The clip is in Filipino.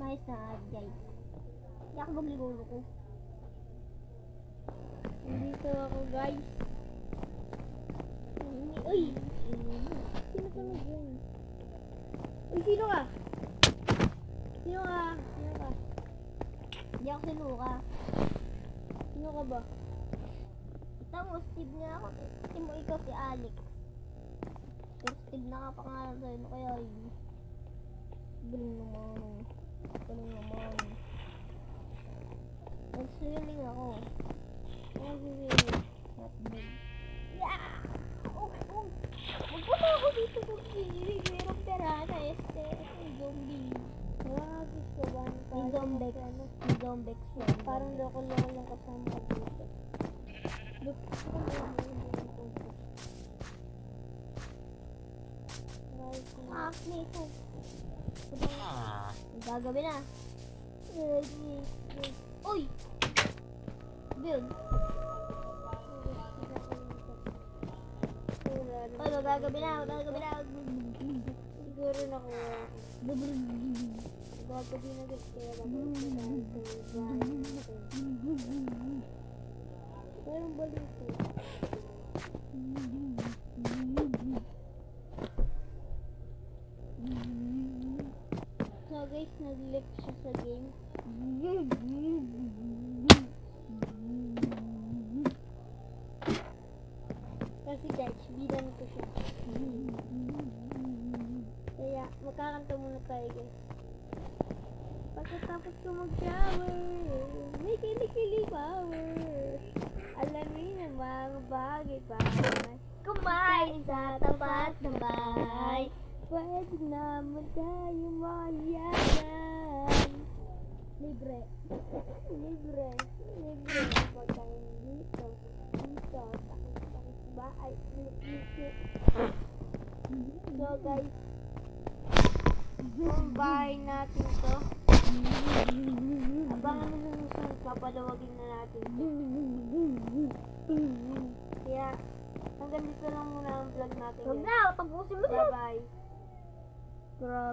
Ayos na guys. Hindi ako magligulo ko. Nandito ako guys. Uy! Sino tunog yun? Uy, sino ka? Sino ka? Sino ka? Hindi ako si Luka. Sino ka ba? Kita mo, Steve nga ako. Kasi mo ikaw si Alex. Pero Steve na nga pangalan sa'yo. Ano kaya yun? Galing naman. Galing naman. Nag-swimming ako. Nag-swimming. Hotdog. Yeah! Magpunta ako dito kung mayroong perana. May zombie. Gusto ba? May zombex. May zombex. Parang loko-loko lang kasama ko dito. Look, gusto ko lang nito. Gagabi na. Uy! Yun. Uy, magagabi na. Siguro nakuha ako. Gagabi na gusto kaya Mayroong balito. So guys, nag-lick siya sa game. Kasi guys, bidan ko siya. Kaya, magkakanta muna tayo guys. Pagkatapos ko mag-shower, may kilikili power. Alamin ang mga bagay-bagay. Kumain sa tapat ng bahay. Pwede naman tayo mayayan. Libre. Pag tayo dito, takis ba ay libre. So guys, yung bahay natin to. Abangan nyo yung susunod, papadawagin na natin to. Kaya, hanggang dito lang muna ang vlog natin. Huwag na, tapusin mo to. Bye bye. Grabe.